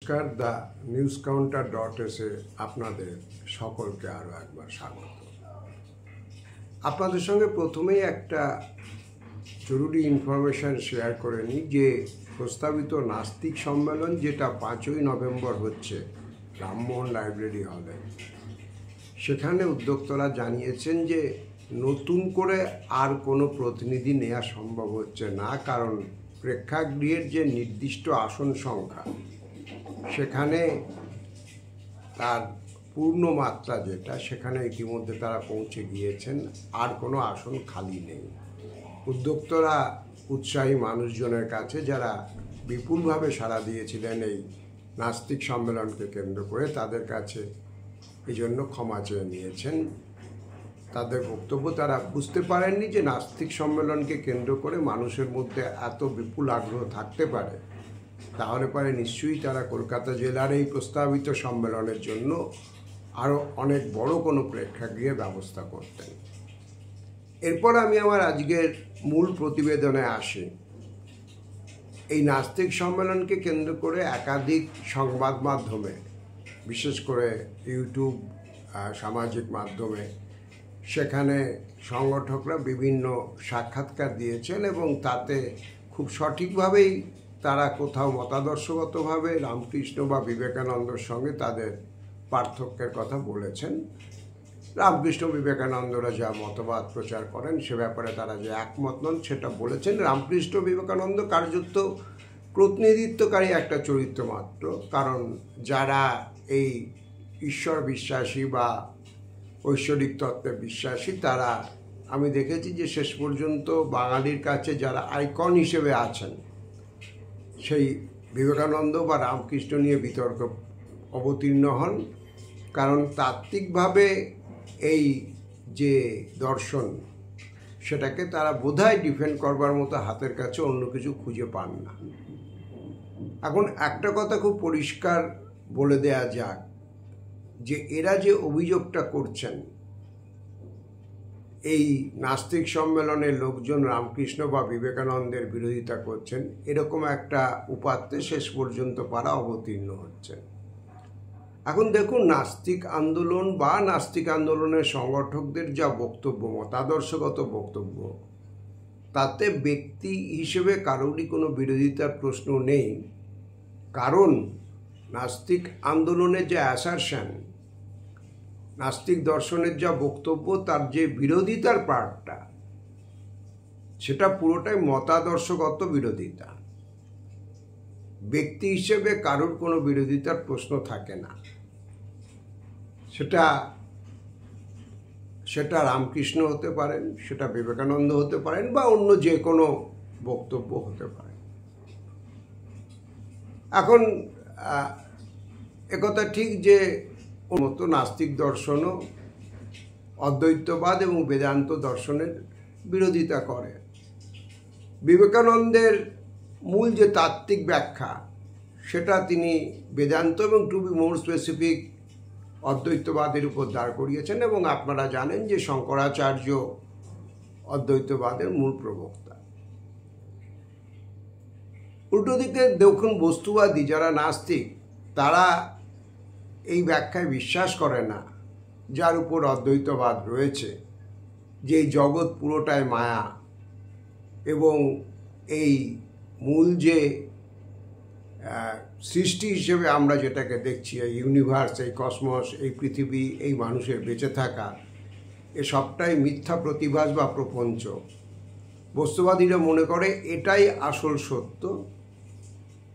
নমস্কার, the news কাউন্টার.এসে আপনাদের সকলকে আরও একবার স্বাগত। আপনাদের সঙ্গে প্রথমেই একটা জরুরি ইনফরমেশান শেয়ার করে নিই যে প্রস্তাবিত নাস্তিক সম্মেলন যেটা 5ই নভেম্বর হচ্ছে রামমোহন লাইব্রেরি হলে, সেখানে উদ্যোক্তারা জানিয়েছেন যে নতুন করে আর কোনো প্রতিনিধি নেওয়া সম্ভব হচ্ছে না, কারণ প্রেক্ষাগৃহের যে নির্দিষ্ট আসন সংখ্যা সেখানে তার পূর্ণ মাত্রা যেটা, সেখানে ইতিমধ্যে তারা পৌঁছে গিয়েছেন, আর কোনো আসন খালি নেই। উদ্যোক্তারা উৎসাহী মানুষজনের কাছে যারা বিপুলভাবে সাড়া দিয়েছিলেন এই নাস্তিক সম্মেলনকে কেন্দ্র করে, তাদের কাছে এই জন্য ক্ষমা চেয়ে নিয়েছেন। তাদের বক্তব্য, তারা বুঝতে পারেননি যে নাস্তিক সম্মেলনকে কেন্দ্র করে মানুষের মধ্যে এত বিপুল আগ্রহ থাকতে পারে, তাহলে পরে নিশ্চয়ই তারা কলকাতা জেলার এই প্রস্তাবিত সম্মেলনের জন্য আরও অনেক বড় কোনো প্রেক্ষাগৃহের ব্যবস্থা করতেন। এরপর আমি আমার আজকের মূল প্রতিবেদনে আসি। এই নাস্তিক সম্মেলনকে কেন্দ্র করে একাধিক সংবাদ মাধ্যমে, বিশেষ করে ইউটিউব, সামাজিক মাধ্যমে, সেখানে সংগঠকরা বিভিন্ন সাক্ষাৎকার দিয়েছেন এবং তাতে খুব সঠিকভাবেই তারা কোথাও মতাদর্শগতভাবে রামকৃষ্ণ বা বিবেকানন্দর সঙ্গে তাদের পার্থক্যের কথা বলেছেন। রামকৃষ্ণ বিবেকানন্দরা যা মতবাদ প্রচার করেন সে ব্যাপারে তারা যে একমত নন সেটা বলেছেন। রামকৃষ্ণ বিবেকানন্দ কার্যত প্রতিনিধিত্বকারী একটা চরিত্র মাত্র, কারণ যারা এই ঈশ্বর বিশ্বাসী বা ঐশ্বরিক তত্ত্বে বিশ্বাসী, তারা আমি দেখেছি যে শেষ পর্যন্ত বাঙালির কাছে যারা আইকন হিসেবে আছেন, সেই বিবেকানন্দ বা রামকৃষ্ণ নিয়ে বিতর্ক অবতীর্ণ হন, কারণ তাত্ত্বিকভাবে এই যে দর্শন সেটাকে তারা বোধহয় ডিফেন্ড করবার মতো হাতের কাছে অন্য কিছু খুঁজে পান না। এখন একটা কথা খুব পরিষ্কার বলে দেয়া যাক যে এরা যে অভিযোগটা করছেন এই নাস্তিক সম্মেলনের লোকজন রামকৃষ্ণ বা বিবেকানন্দের বিরোধিতা করছেন, এরকম একটা উপাত্তে শেষ পর্যন্ত পারা অবতীর্ণ হচ্ছেন। এখন দেখুন, নাস্তিক আন্দোলন বা নাস্তিক আন্দোলনের সংগঠকদের যা বক্তব্য, মতাদর্শগত বক্তব্য, তাতে ব্যক্তি হিসেবে কারোরই কোনো বিরোধিতার প্রশ্ন নেই, কারণ নাস্তিক আন্দোলনের যে অ্যাসারশন, নাস্তিক দর্শনের যা বক্তব্য, তার যে বিরোধিতার পার্টটা, সেটা পুরোটাই মতাদর্শগত বিরোধিতা। ব্যক্তি হিসেবে কারোর কোনো বিরোধিতার প্রশ্ন থাকে না। সেটা রামকৃষ্ণ হতে পারেন, সেটা বিবেকানন্দ হতে পারেন, বা অন্য যে কোনো বক্তব্য হতে পারে। এখন একথা ঠিক যে মতো নাস্তিক দর্শনও অদ্বৈতবাদ এবং বেদান্ত দর্শনের বিরোধিতা করে। বিবেকানন্দের মূল যে তাত্ত্বিক ব্যাখ্যা, সেটা তিনি বেদান্ত এবং টু বি মোর স্পেসিফিক অদ্বৈতবাদের উপর দাঁড় করিয়েছেন, এবং আপনারা জানেন যে শঙ্করাচার্য অদ্বৈতবাদের মূল প্রবক্তা। উল্টো দিকে দেখুন, বস্তুবাদী যারা নাস্তিক, তারা এই ব্যাখ্যায় বিশ্বাস করে না যার উপর অদ্বৈতবাদ রয়েছে, যে এই জগৎ পুরোটাই মায়া, এবং এই মূল যে সৃষ্টি হিসেবে আমরা যেটাকে দেখছি, এই ইউনিভার্স, এই কসমস, এই পৃথিবী, এই মানুষের বেঁচে থাকা, এ সবটাই মিথ্যা প্রতিভাস বা প্রপঞ্চ। বস্তুবাদীরা মনে করে এটাই আসল সত্য,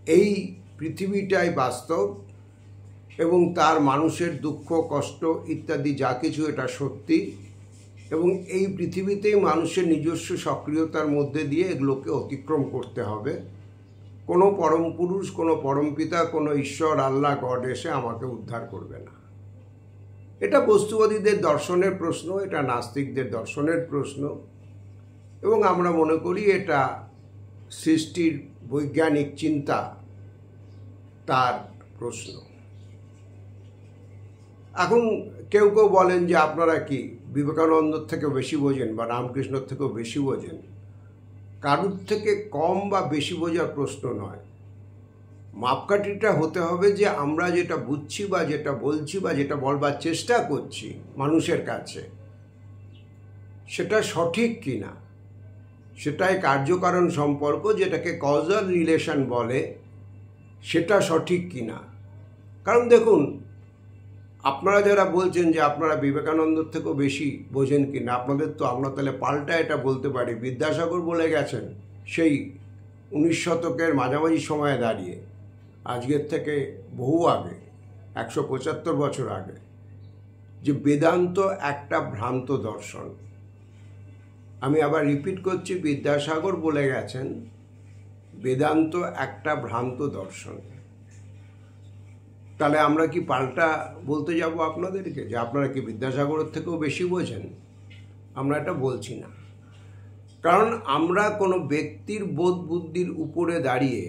এই পৃথিবীটাই বাস্তব, এবং তার মানুষের দুঃখ, কষ্ট ইত্যাদি যা কিছু, এটা সত্যি, এবং এই পৃথিবীতেই মানুষের নিজস্ব সক্রিয়তার মধ্যে দিয়ে এগুলোকে অতিক্রম করতে হবে। কোনো পরম পুরুষ, কোনো পরমপিতা, কোনো ঈশ্বর, আল্লাহ, গড এসে আমাকে উদ্ধার করবে না। এটা বস্তুবাদীদের দর্শনের প্রশ্ন, এটা নাস্তিকদের দর্শনের প্রশ্ন, এবং আমরা মনে করি এটা সৃষ্টির বৈজ্ঞানিক চিন্তা, তার প্রশ্ন। এখন কেউ কেউ বলেন যে আপনারা কি বিবেকানন্দর থেকে বেশি বোঝেন বা রামকৃষ্ণর থেকেও বেশি বোঝেন। কারুর থেকে কম বা বেশি বোঝার প্রশ্ন নয়, মাপকাঠিটা হতে হবে যে আমরা যেটা বুঝছি বা যেটা বলছি বা যেটা বলবার চেষ্টা করছি মানুষের কাছে সেটা সঠিক কিনা, সেটাই কার্যকারণ সম্পর্ক যেটাকে কজাল রিলেশন বলে, সেটা সঠিক কিনা। কারণ দেখুন, আপনারা যারা বলছেন যে আপনারা বিবেকানন্দর থেকেও বেশি বোঝেন কিনা, আপনাদের তো আমরা তাহলে পাল্টা এটা বলতে পারি, বিদ্যাসাগর বলে গেছেন সেই 19 শতকের মাঝামাঝি সময়ে দাঁড়িয়ে, আজকের থেকে বহু আগে, 175 বছর আগে, যে বেদান্ত একটা ভ্রান্ত দর্শন। আমি আবার রিপিট করছি, বিদ্যাসাগর বলে গেছেন বেদান্ত একটা ভ্রান্ত দর্শন। তাহলে আমরা কি পাল্টা বলতে যাব আপনাদেরকে যে আপনারা কি বিদ্যাসাগরের থেকেও বেশি বোঝেন? আমরা এটা বলছি না। কারণ আমরা কোনো ব্যক্তির বোধ বুদ্ধির উপরে দাঁড়িয়ে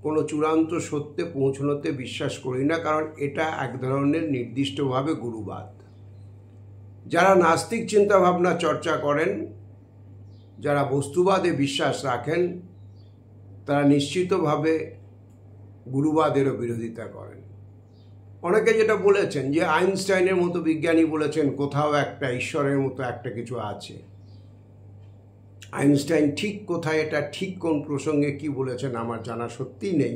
কোনো চূড়ান্ত সত্যে পৌঁছানোতে বিশ্বাস করি না, কারণ এটা এক ধরনের নির্দিষ্টভাবে গুরুবাদ। যারা নাস্তিক চিন্তাভাবনা চর্চা করেন, যারা বস্তুবাদে বিশ্বাস রাখেন, তারা নিশ্চিতভাবে গুরুবাদেরও বিরোধিতা করেন। অনেকে যেটা বলেছেন যে আইনস্টাইনের মতো বিজ্ঞানী বলেছেন কোথাও একটা ঈশ্বরের মতো একটা কিছু আছে। আইনস্টাইন ঠিক কোথায়, এটা ঠিক কোন প্রসঙ্গে কি বলেছেন আমার জানা সত্যিই নেই।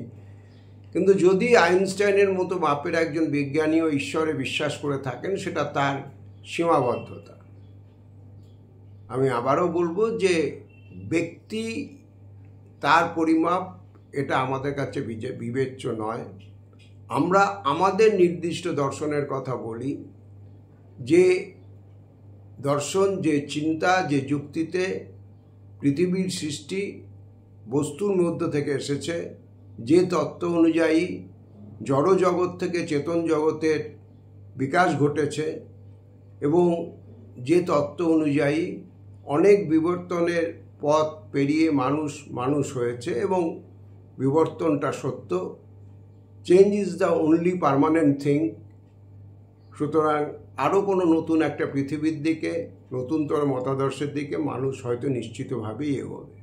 কিন্তু যদি আইনস্টাইনের মতো মাপের একজন বিজ্ঞানীও ঈশ্বরে বিশ্বাস করে থাকেন, সেটা তার সীমাবদ্ধতা। আমি আবারও বলবো যে ব্যক্তি তার পরিমাপ, এটা আমাদের কাছে বিবেচ্য নয়। আমরা আমাদের নির্দিষ্ট দর্শনের কথা বলি, যে দর্শন, যে চিন্তা, যে যুক্তিতে পৃথিবীর সৃষ্টি বস্তুর মধ্য থেকে এসেছে, যে তত্ত্ব অনুযায়ী জড় জগৎ থেকে চেতন জগতের বিকাশ ঘটেছে, এবং যে তত্ত্ব অনুযায়ী অনেক বিবর্তনের পথ পেরিয়ে মানুষ হয়েছে, এবং বিবর্তনটা সত্য। Change is the only permanent thing. সুতরাং আরও কোনো নতুন একটা পৃথিবীর দিকে, নতুনতর মতাদর্শের দিকে মানুষ হয়তো নিশ্চিতভাবেই এগোবে।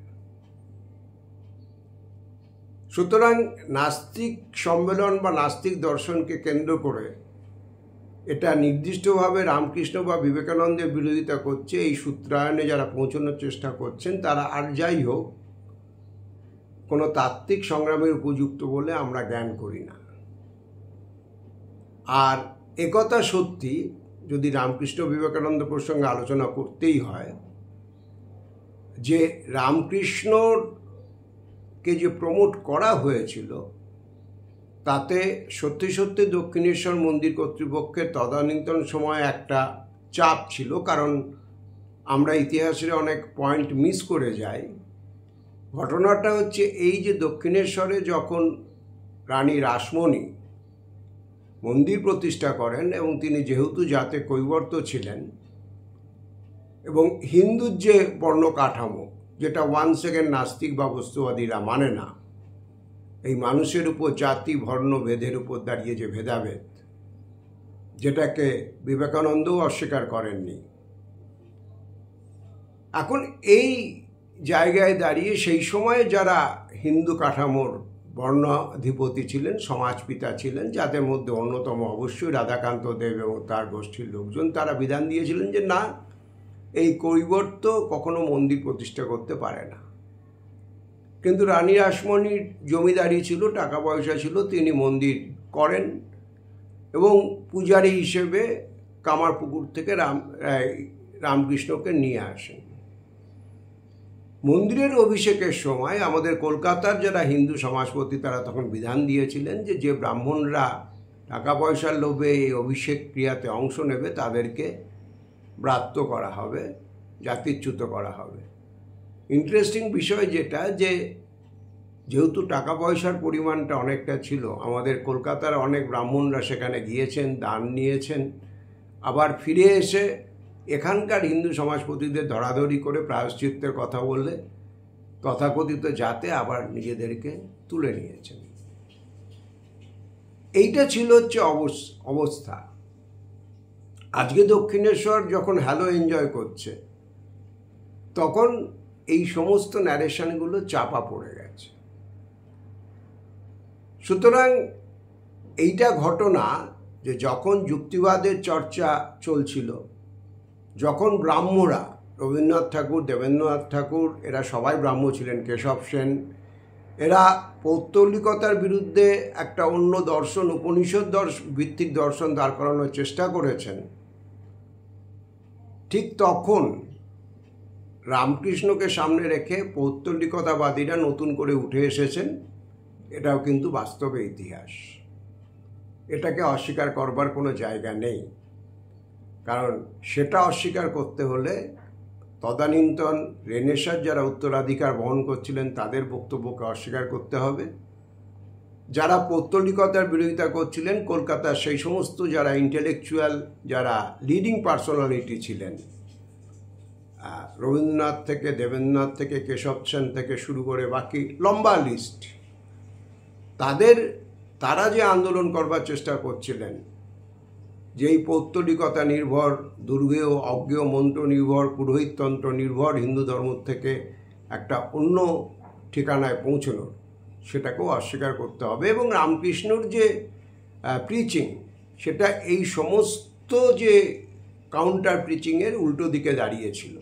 সুতরাং নাস্তিক সম্মেলন বা নাস্তিক দর্শনকে কেন্দ্র করে এটা নির্দিষ্টভাবে রামকৃষ্ণ বা বিবেকানন্দের বিরোধিতা করছে, এই সূত্রায়নে যারা পৌঁছানোর চেষ্টা করছেন তারা আর যাই হোক কোনো তাত্ত্বিক সংগ্রামের উপযুক্ত বলে আমরা জ্ঞান করি না। আর একথা সত্যি, যদি রামকৃষ্ণ বিবেকানন্দ প্রসঙ্গে আলোচনা করতেই হয়, যে রামকৃষ্ণকে যে প্রমোট করা হয়েছিল তাতে সত্যি সত্যি দক্ষিণেশ্বর মন্দির কর্তৃপক্ষের তদানীন্তন সময় একটা চাপ ছিল। কারণ আমরা ইতিহাসের অনেক পয়েন্ট মিস করে যাই। ঘটনাটা হচ্ছে এই যে দক্ষিণেশ্বরে যখন রানী রাসমণি মন্দির প্রতিষ্ঠা করেন, এবং তিনি যেহেতু জাতে কৈবর্ত ছিলেন, এবং হিন্দুর যে বর্ণ কাঠামো, যেটা ওয়ান সেকেন্ড নাস্তিক বা বস্তুবাদীরা মানে না, এই মানুষের উপর জাতি বর্ণ ভেদের উপর দাঁড়িয়ে যে ভেদাভেদ, যেটাকে বিবেকানন্দও অস্বীকার করেননি। এখন এই জায়গায় দাঁড়িয়ে সেই সময়ে যারা হিন্দু কাঠামোর বর্ণাধিপতি ছিলেন, সমাজপিতা ছিলেন, যাদের মধ্যে অন্যতম অবশ্যই রাধাকান্ত দেব এবং তার গোষ্ঠীর লোকজন, তারা বিধান দিয়েছিলেন যে না, এই কৈবর্ত কখনো মন্দির প্রতিষ্ঠা করতে পারে না। কিন্তু রানী রাসমণির জমিদারি ছিল, টাকা পয়সা ছিল, তিনি মন্দির করেন এবং পূজারী হিসেবে কামারপুকুর থেকে রামকৃষ্ণকে নিয়ে আসেন। মন্দিরের অভিষেকের সময় আমাদের কলকাতার যারা হিন্দু সমাজপতি, তারা তখন বিধান দিয়েছিলেন যে যে ব্রাহ্মণরা টাকা পয়সার লোভে এই অভিষেক ক্রিয়াতে অংশ নেবে তাদেরকে ব্রাত্য করা হবে, জাতিচ্যুত করা হবে। ইন্টারেস্টিং বিষয় যেটা, যে যেহেতু টাকা পয়সার পরিমাণটা অনেকটা ছিল, আমাদের কলকাতার অনেক ব্রাহ্মণরা সেখানে গিয়েছেন, দান নিয়েছেন, আবার ফিরে এসে এখানকার হিন্দু সমাজপতিদের ধরাধরি করে প্রায়শ্চিত্তের কথা বললে তথাকথিত জাতে আবার নিজেদেরকে তুলে নিয়েছেন। এইটা ছিল হচ্ছে অবস্থা। আজকে দক্ষিণেশ্বর যখন হ্যালো এনজয় করছে, তখন এই সমস্ত ন্যারেশনগুলো চাপা পড়ে গেছে। সুতরাং এইটা ঘটনা যে যখন যুক্তিবাদের চর্চা চলছিল, যখন ব্রাহ্মরা, রবীন্দ্রনাথ ঠাকুর, দেবেন্দ্রনাথ ঠাকুর, এরা সবাই ব্রাহ্ম ছিলেন, কেশব সেন, এরা পৌত্তলিকতার বিরুদ্ধে একটা অন্য দর্শন, উপনিষদ ভিত্তিক দর্শন দাঁড় করানোর চেষ্টা করেছেন, ঠিক তখন রামকৃষ্ণকে সামনে রেখে পৌত্তলিকতাবাদীরা নতুন করে উঠে এসেছেন। এটাও কিন্তু বাস্তবে ইতিহাস, এটাকে অস্বীকার করবার কোনো জায়গা নেই। কারণ সেটা অস্বীকার করতে হলে তদানীন্তন রেনেসাঁর যারা উত্তরাধিকার বহন করছিলেন তাদের বক্তব্যকে অস্বীকার করতে হবে। যারা পৌত্তলিকতার বিরোধিতা করছিলেন, কলকাতার সেই সমস্ত যারা ইন্টেলেকচুয়াল, যারা লিডিং পার্সোনালিটি ছিলেন, রবীন্দ্রনাথ থেকে, দেবেন্দ্রনাথ থেকে, কেশব সেন থেকে শুরু করে বাকি লম্বা লিস্ট, তারা যে আন্দোলন করবার চেষ্টা করছিলেন, যেই পৌত্তলিকতা নির্ভর, দুর্গেয় অজ্ঞেয় মন্ত্র নির্ভর, পুরোহিততন্ত্র নির্ভর হিন্দু ধর্ম থেকে একটা অন্য ঠিকানায় পৌঁছানোর, সেটাকেও অস্বীকার করতে হবে। এবং রামকৃষ্ণর যে প্রিচিং, সেটা এই সমস্ত যে কাউন্টার প্রিচিংয়ের উল্টো দিকে দাঁড়িয়েছিল,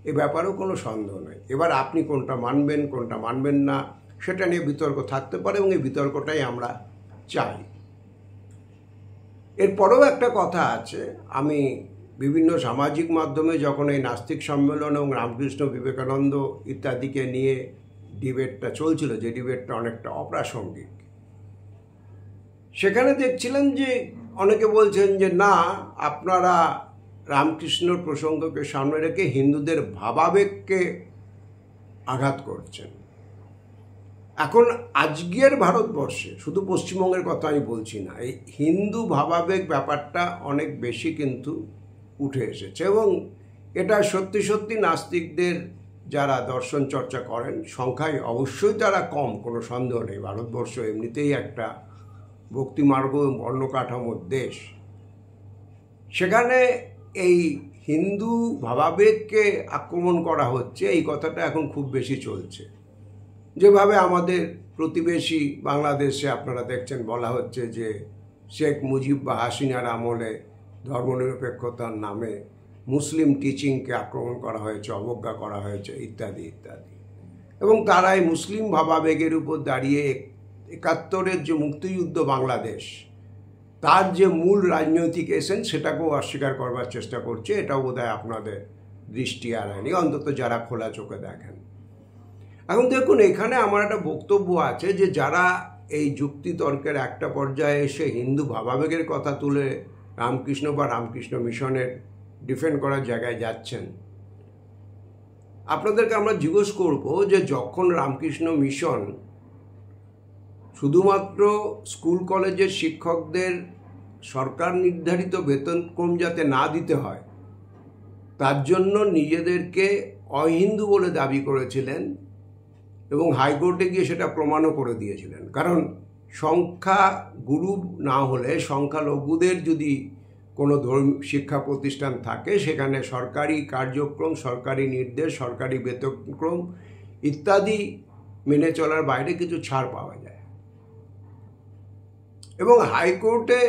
এ ব্যাপারেও কোনো সন্দেহ নেই। এবার আপনি কোনটা মানবেন, কোনটা মানবেন না, সেটা নিয়ে বিতর্ক থাকতে পারে, এবং এই বিতর্কটাই আমরা চাই। এরপরেও একটা কথা আছে, আমি বিভিন্ন সামাজিক মাধ্যমে যখন এই নাস্তিক সম্মেলন এবং রামকৃষ্ণ, বিবেকানন্দ ইত্যাদিকে নিয়ে ডিবেটটা চলছিল, যে ডিবেটটা অনেকটা অপ্রাসঙ্গিক, সেখানে দেখছিলেন যে অনেকে বলছেন যে না, আপনারা রামকৃষ্ণর প্রসঙ্গকে সামনে রেখে হিন্দুদের ভাবাবেগকে আঘাত করছেন। এখন আজকের ভারতবর্ষে, শুধু পশ্চিমবঙ্গের কথা আমি বলছি না, এই হিন্দু ভাবাবেগ ব্যাপারটা অনেক বেশি কিন্তু উঠে এসেছে, এবং এটা সত্যি সত্যি নাস্তিকদের যারা দর্শন চর্চা করেন সংখ্যায় অবশ্যই তারা কম, কোনো সন্দেহ নেই। ভারতবর্ষ এমনিতেই একটা ভক্তিমার্গ এবং বর্ণকাঠামোর দেশ, সেখানে এই হিন্দু ভাবাবেগকে আক্রমণ করা হচ্ছে, এই কথাটা এখন খুব বেশি চলছে। যেভাবে আমাদের প্রতিবেশী বাংলাদেশে আপনারা দেখছেন বলা হচ্ছে যে শেখ মুজিব বা হাসিনার আমলে ধর্মনিরপেক্ষতার নামে মুসলিম টিচিংকে আক্রমণ করা হয়েছে, অবজ্ঞা করা হয়েছে, ইত্যাদি ইত্যাদি। এবং তারা এই মুসলিম ভাবাবেগের উপর দাঁড়িয়ে ৭১-এর যে মুক্তিযুদ্ধ বাংলাদেশ, তার যে মূল রাজনৈতিক এসেন্স, সেটাকেও অস্বীকার করবার চেষ্টা করছে। এটাও বোধহয় আপনাদের দৃষ্টি এড়ায়নি, অন্তত যারা খোলা চোখে দেখেন। এখন দেখুন, এখানে আমার একটা বক্তব্য আছে যে যারা এই যুক্তিতর্কের একটা পর্যায়ে এসে হিন্দু ভাবাবেগের কথা তুলে রামকৃষ্ণ বা রামকৃষ্ণ মিশনের ডিফেন্ড করার জায়গায় যাচ্ছেন, আপনাদেরকে আমরা জিজ্ঞেস করব যে যখন রামকৃষ্ণ মিশন শুধুমাত্র স্কুল কলেজের শিক্ষকদের সরকার নির্ধারিত বেতনক্রম যাতে না দিতে হয় তার জন্য নিজেদেরকে অহিন্দু বলে দাবি করেছিলেন, এবং হাইকোর্টে গিয়ে সেটা প্রমাণও করে দিয়েছিলেন। কারণ সংখ্যা গুরু না হলে, সংখ্যালঘুদের যদি কোনো শিক্ষা প্রতিষ্ঠান থাকে, সেখানে সরকারি কার্যক্রম, সরকারি নির্দেশ, সরকারি বেতনক্রম ইত্যাদি মেনে চলার বাইরে কিছু ছাড় পাওয়া যায়। এবং হাইকোর্টে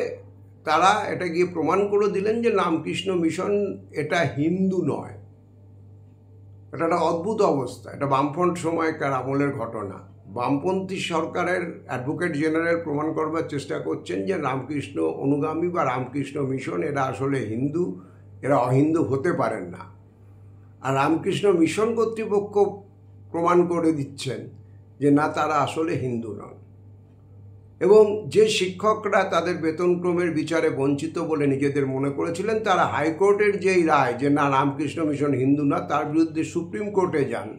তারা এটা গিয়ে প্রমাণ করে দিলেন যে রামকৃষ্ণ মিশন এটা হিন্দু নয়। এটা একটা অদ্ভুত অবস্থা, এটা বামফ্রন্ট সময়কার আমলের ঘটনা। বামপন্থী সরকারের অ্যাডভোকেট জেনারেল প্রমাণ করবার চেষ্টা করছেন যে রামকৃষ্ণ অনুগামী বা রামকৃষ্ণ মিশন এরা আসলে হিন্দু, এরা অহিন্দু হতে পারেন না। আর রামকৃষ্ণ মিশন কর্তৃপক্ষ প্রমাণ করে দিচ্ছেন যে না, তারা আসলে হিন্দু নন। এবং যে শিক্ষকরা তাদের বেতনক্রমের বিচারে বঞ্চিত বলে নিজেদের মনে করেছিলেন, তারা হাইকোর্টের যেই রায় যে না, রামকৃষ্ণ মিশন হিন্দু না, তার বিরুদ্ধে সুপ্রিম কোর্টে যান।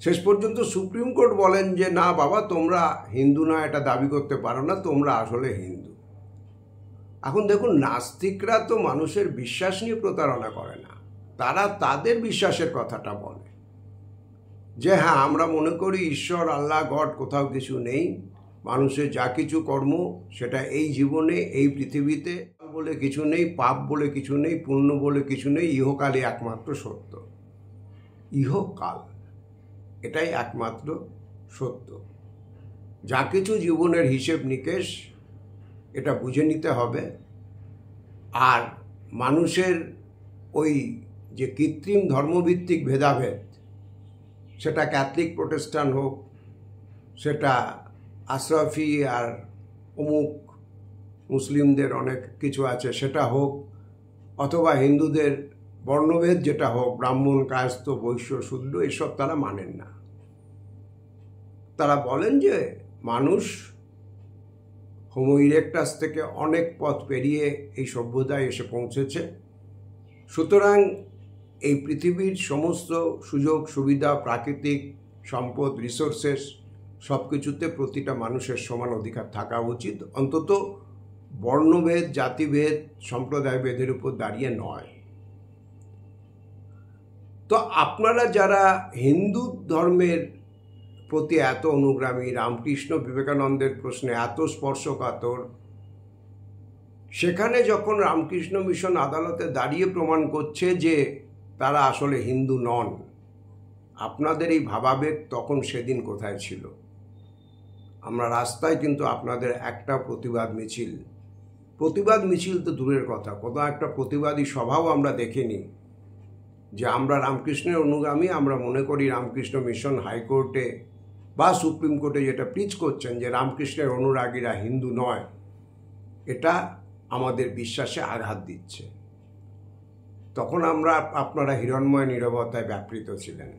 শেষ পর্যন্ত সুপ্রিম কোর্ট বলেন যে না বাবা, তোমরা হিন্দু না এটা দাবি করতে পারো না, তোমরা আসলে হিন্দু। এখন দেখুন, নাস্তিকরা তো মানুষের বিশ্বাস নিয়ে প্রতারণা করে না, তারা তাদের বিশ্বাসের কথাটা বলে যে হ্যাঁ, আমরা মনে করি ঈশ্বর, আল্লাহ, গড কোথাও কিছু নেই, মানুষের যা কিছু কর্ম সেটা এই জীবনে, এই পৃথিবীতে বলে কিছু নেই, পাপ বলে কিছু নেই, পুণ্য বলে কিছু নেই, ইহকালই একমাত্র সত্য। ইহকাল এটাই একমাত্র সত্য। যা কিছু জীবনের হিসেব নিকেশ এটা বুঝে নিতে হবে। আর মানুষের ওই যে কৃত্রিম ধর্মভিত্তিক ভেদাভেদ, সেটা ক্যাথলিক প্রোটেস্টান হোক, সেটা আশরাফি আর অমুক মুসলিমদের অনেক কিছু আছে সেটা হোক, অথবা হিন্দুদের বর্ণভেদ যেটা হোক, ব্রাহ্মণ, কায়স্থ, বৈশ্য, শূদ্র, এসব তারা মানেন না। তারা বলেন যে মানুষ হোমো ইরেক্টাস থেকে অনেক পথ পেরিয়ে এই সভ্যতায় এসে পৌঁছেছে। সুতরাং এই পৃথিবীর সমস্ত সুযোগ সুবিধা, প্রাকৃতিক সম্পদ, রিসোর্সেস সব কিছুতে প্রতিটা মানুষের সমান অধিকার থাকা উচিত, অন্তত বর্ণভেদ, জাতিভেদ, সম্প্রদায়ভেদের উপর দাঁড়িয়ে নয়। তো আপনারা যারা হিন্দু ধর্মের প্রতি এত অনুগামী, রামকৃষ্ণ বিবেকানন্দের প্রশ্নে এত স্পর্শকাতর, সেখানে যখন রামকৃষ্ণ মিশন আদালতে দাঁড়িয়ে প্রমাণ করছে যে তারা আসলে হিন্দু নন, আপনাদের এই ভাবাবেগ তখন সেদিন কোথায় ছিল? আমরা রাস্তায় কিন্তু আপনাদের একটা প্রতিবাদ মিছিল তো দূরের কথা, কোনো একটা প্রতিবাদী সভাও আমরা দেখিনি। যে আমরা রামকৃষ্ণের অনুগামী, আমরা মনে করি রামকৃষ্ণ মিশন হাইকোর্টে বা সুপ্রিম কোর্টে যেটা প্রিচ করছেন যে রামকৃষ্ণের অনুরাগীরা হিন্দু নয়, এটা আমাদের বিশ্বাসে আঘাত দিচ্ছে। তখন আপনারা হিরণ্ময় নীরবতায় ব্যাপৃত ছিলেন।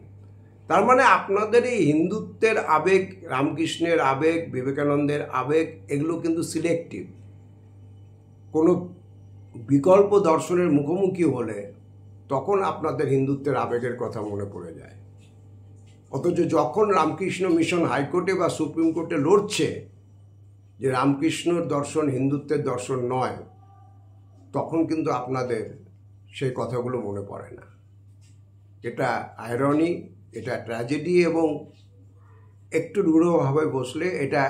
তার মানে আপনাদের এই হিন্দুত্বের আবেগ, রামকৃষ্ণের আবেগ, বিবেকানন্দের আবেগ, এগুলো কিন্তু সিলেক্টিভ। কোনো বিকল্প দর্শনের মুখোমুখি হলে তখন আপনাদের হিন্দুত্বের আবেগের কথা মনে পড়ে যায়। অথচ যখন রামকৃষ্ণ মিশন হাইকোর্টে বা সুপ্রিম কোর্টে লড়ছে যে রামকৃষ্ণর দর্শন হিন্দুত্বের দর্শন নয়, তখন কিন্তু আপনাদের সেই কথাগুলো মনে পড়ে না। এটা আয়রনি, এটা ট্র্যাজেডি, এবং একটু রূঢ়ভাবে বসলে এটা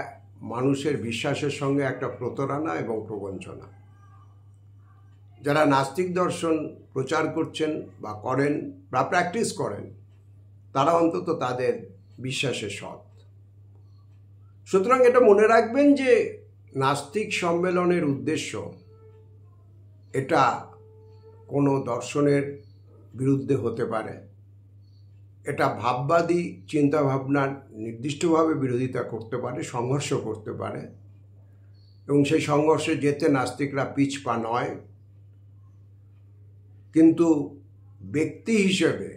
মানুষের বিশ্বাসের সঙ্গে একটা প্রতারণা এবং প্রবঞ্চনা। যারা নাস্তিক দর্শন প্রচার করছেন বা করেন বা প্র্যাকটিস করেন, তারা অন্তত তাদের বিশ্বাসে সৎ। সুতরাং এটা মনে রাখবেন যে নাস্তিক সম্মেলনের উদ্দেশ্য এটা কোনো দর্শনের বিরুদ্ধে হতে পারে, এটা ভাববাদী চিন্তাভাবনার নির্দিষ্টভাবে বিরোধিতা করতে পারে, সংঘর্ষ করতে পারে, এবং সেই সংঘর্ষে যেতে নাস্তিকরা পিছপা নয়। কিন্তু ব্যক্তি হিসেবে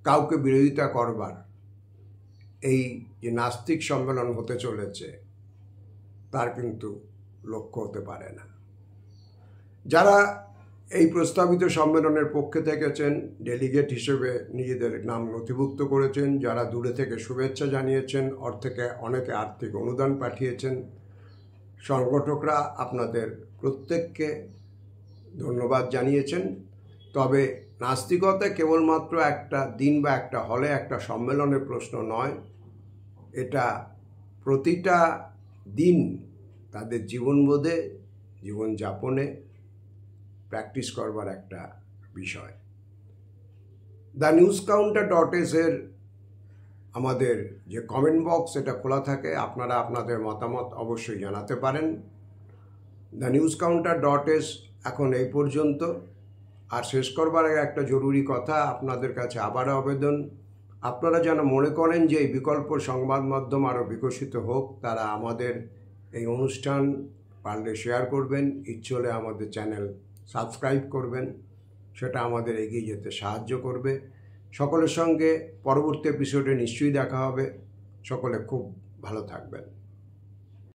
কাউকে বিরোধিতা করবার এই যে নাস্তিক সম্মেলন হতে চলেছে, তার কিন্তু লক্ষ্য হতে পারে না। যারা এই প্রস্তাবিত সম্মেলনের পক্ষে থেকেছেন, ডেলিগেট হিসেবে নিজেদের নাম নথিভুক্ত করেছেন, যারা দূরে থেকে শুভেচ্ছা জানিয়েছেন, থেকে অনেকে আর্থিক অনুদান পাঠিয়েছেন, সংগঠকরা আপনাদের প্রত্যেককে ধন্যবাদ জানিয়েছেন। তবে নাস্তিকতা কেবলমাত্র একটা দিন বা একটা হলে একটা সম্মেলনের প্রশ্ন নয়, এটা প্রতিটা দিন তাদের জীবনবোধে, জীবনযাপনে প্র্যাকটিস করবার একটা বিষয়। thenewscounter.is এর আমাদের যে কমেন্ট বক্স, এটা খোলা থাকে, আপনারা আপনাদের মতামত অবশ্যই জানাতে পারেন। thenewscounter.is এখন এই পর্যন্ত। আর শেষ করবার আগে একটা জরুরি কথা আপনাদের কাছে আবার আবেদন, আপনারা যেন মনে করেন যে এই বিকল্প সংবাদ মাধ্যম আরও বিকশিত হোক, তারা আমাদের এই অনুষ্ঠান পারলে শেয়ার করবেন, ইচ্ছে হলে আমাদের চ্যানেল সাবস্ক্রাইব করবেন, সেটা আমাদের এগিয়ে যেতে সাহায্য করবে। সকলের সঙ্গে পরবর্তী এপিসোডে নিশ্চয়ই দেখা হবে। সকলে খুব ভালো থাকবেন।